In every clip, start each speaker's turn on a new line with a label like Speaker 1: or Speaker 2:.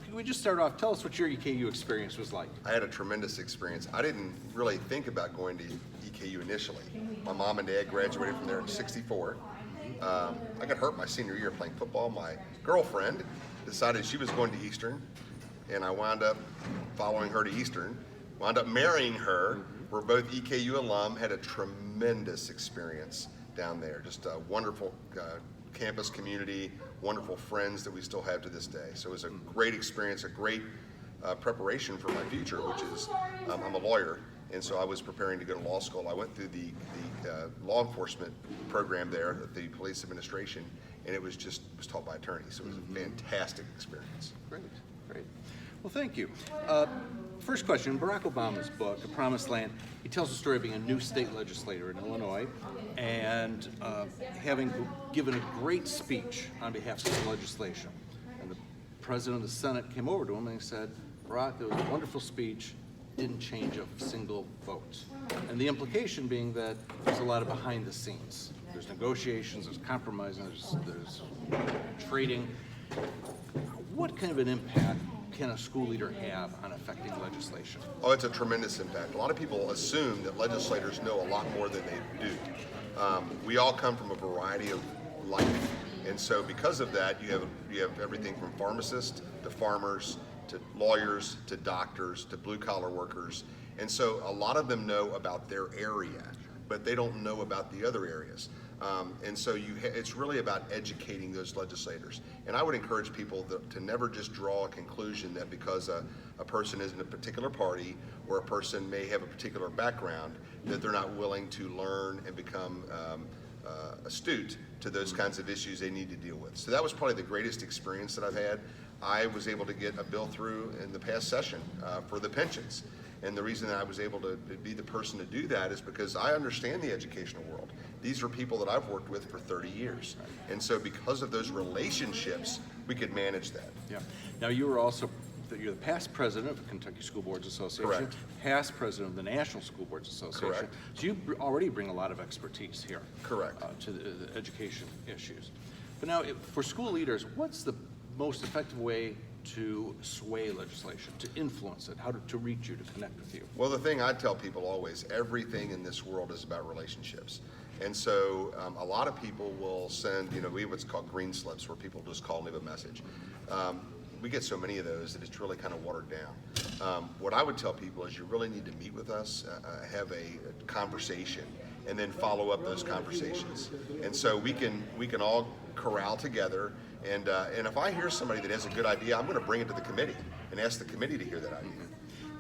Speaker 1: can we just start off, tell us what your EKU experience was like.
Speaker 2: I had a tremendous experience. I didn't really think about going to EKU initially. My mom and dad graduated from there in '64. I got hurt my senior year playing football. My girlfriend decided she was going to Eastern, and I wound up following her to Eastern, wound up marrying her. We're both EKU alum, had a tremendous experience down there. Just a wonderful campus community, wonderful friends that we still have to this day. So it was a great experience, a great preparation for my future, which is, I'm a lawyer, and so I was preparing to go to law school. I went through the law enforcement program there at the police administration, and it was taught by attorneys, so it was a fantastic experience.
Speaker 1: Great, great. Well, thank you. First question, in Barack Obama's book, A Promised Land, he tells the story of being a new state legislator in Illinois and having given a great speech on behalf of the legislation. And the president of the Senate came over to him and he said, Barack, it was a wonderful speech, didn't change a single vote. And the implication being that there's a lot of behind the scenes. There's negotiations, there's compromise, there's trading. What kind of an impact can a school leader have on affecting legislation?
Speaker 2: Oh, it's a tremendous impact. A lot of people assume that legislators know a lot more than they do. We all come from a variety of life, and so because of that, you have everything from pharmacists to farmers to lawyers to doctors to blue-collar workers, and so a lot of them know about their area, but they don't know about the other areas. And so it's really about educating those legislators. And I would encourage people to never just draw a conclusion that because a person is in a particular party or a person may have a particular background, that they're not willing to learn and become astute to those kinds of issues they need to deal with. So that was probably the greatest experience that I've had. I was able to get a bill through in the past session for the pensions. And the reason that I was able to be the person to do that is because I understand the educational world. These are people that I've worked with for 30 years. And so because of those relationships, we could manage that.
Speaker 1: Yeah. Now you're the past president of the Kentucky School Boards Association,
Speaker 2: Correct.
Speaker 1: Past president of the National School Boards Association.
Speaker 2: Correct.
Speaker 1: So you already bring a lot of expertise here.
Speaker 2: Correct.
Speaker 1: To the education issues. But now, for school leaders, what's the most effective way to sway legislation, to influence it, to reach you, to connect with you?
Speaker 2: Well, the thing I tell people always, everything in this world is about relationships. And so a lot of people will send, we have what's called green slips, where people just call and leave a message. We get so many of those that it's really kind of watered down. What I would tell people is you really need to meet with us, have a conversation, and then follow up those conversations. And so we can all corral together. And if I hear somebody that has a good idea, I'm going to bring it to the committee and ask the committee to hear that idea.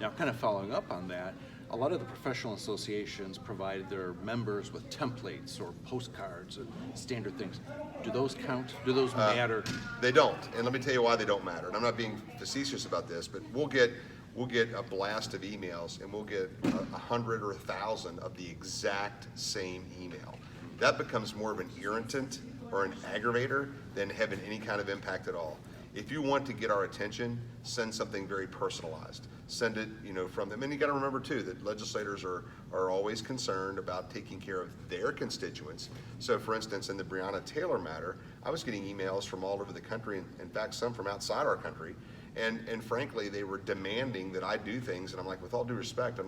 Speaker 1: Now, kind of following up on that, a lot of the professional associations provide their members with templates or postcards and standard things. Do those count? Do those matter?
Speaker 2: They don't, and let me tell you why they don't matter. And I'm not being facetious about this, but we'll get a blast of emails, and we'll get 100 or 1,000 of the exact same email. That becomes more of an irritant or an aggravator than having any kind of impact at all. If you want to get our attention, send something very personalized. Send it, from them. And you got to remember too that legislators are always concerned about taking care of their constituents. So, for instance, in the Breonna Taylor matter, I was getting emails from all over the country, and in fact, some from outside our country. And frankly, they were demanding that I do things, and I'm like, with all due respect, I'm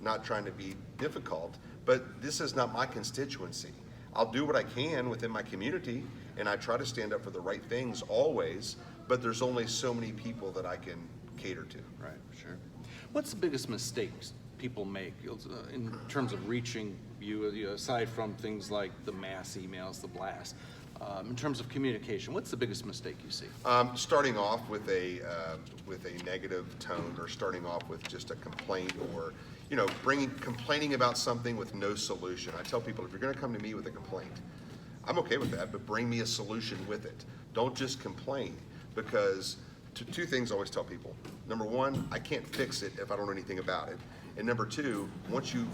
Speaker 2: not trying to be difficult, but this is not my constituency. I'll do what I can within my community, and I try to stand up for the right things always, but there's only so many people that I can cater to.
Speaker 1: Right, sure. What's the biggest mistakes people make in terms of reaching you, aside from things like the mass emails, the blasts, in terms of communication? What's the biggest mistake you see?
Speaker 2: Starting off with a negative tone, or starting off with just a complaint, or complaining about something with no solution. I tell people, if you're going to come to me with a complaint, I'm okay with that, but bring me a solution with it. Don't just complain, because two things I always tell people. Number one, I can't fix it if I don't know anything about it. And number two, once you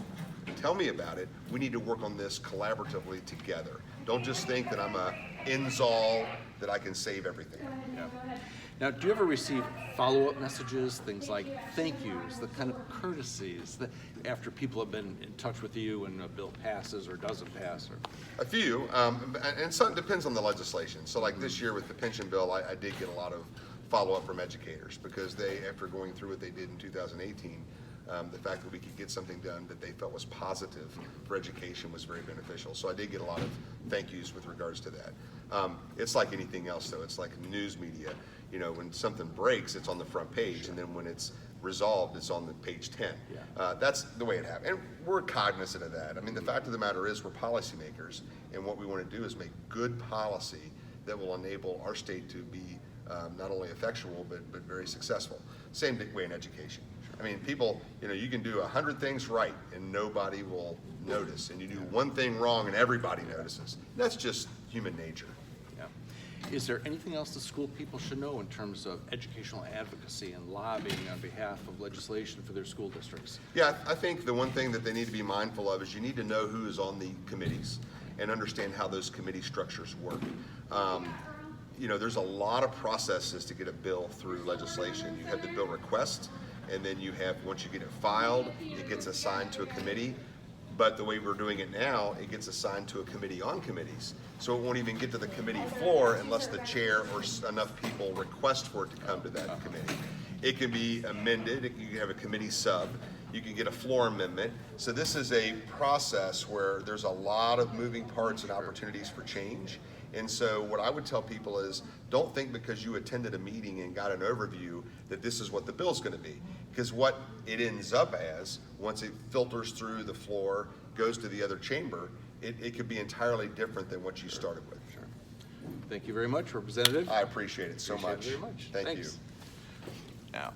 Speaker 2: tell me about it, we need to work on this collaboratively together. Don't just think that I'm a ends-all, that I can save everything.
Speaker 1: Yeah. Now, do you ever receive follow-up messages, things like thank yous, the kind of courtesies that after people have been in touch with you and a bill passes or doesn't pass? Or...
Speaker 2: A few, and some depends on the legislation. So like this year with the pension bill, I did get a lot of follow-up from educators, because they, after going through what they did in 2018, the fact that we could get something done that they felt was positive for education was very beneficial. So I did get a lot of thank yous with regards to that. It's like anything else, though. It's like news media. You know, when something breaks, it's on the front page, and then when it's resolved, it's on the page 10. That's the way it happened, and we're cognizant of that. I mean, the fact of the matter is, we're policymakers, and what we want to do is make good policy that will enable our state to be not only effectual, but very successful. Same way in education. I mean, people, you know, you can do 100 things right and nobody will notice, and you do one thing wrong and everybody notices. That's just human nature.
Speaker 1: Yeah. Is there anything else the school people should know in terms of educational advocacy and lobbying on behalf of legislation for their school districts?
Speaker 2: Yeah, I think the one thing that they need to be mindful of is you need to know who is on the committees and understand how those committee structures work. You know, there's a lot of processes to get a bill through legislation. You have the bill request, and then you have, once you get it filed, it gets assigned to a committee. But the way we're doing it now, it gets assigned to a committee on committees. So it won't even get to the committee floor unless the chair or enough people request for it to come to that committee. It can be amended. You can have a committee sub. You can get a floor amendment. So this is a process where there's a lot of moving parts and opportunities for change. And so what I would tell people is, don't think because you attended a meeting and got an overview that this is what the bill's going to be. Because what it ends up as, once it filters through the floor, goes to the other chamber, it could be entirely different than what you started with.
Speaker 1: Sure. Thank you very much, Representative.
Speaker 2: I appreciate it so much.
Speaker 1: Very much.
Speaker 2: Thank
Speaker 1: Thanks.
Speaker 2: you.
Speaker 1: Now,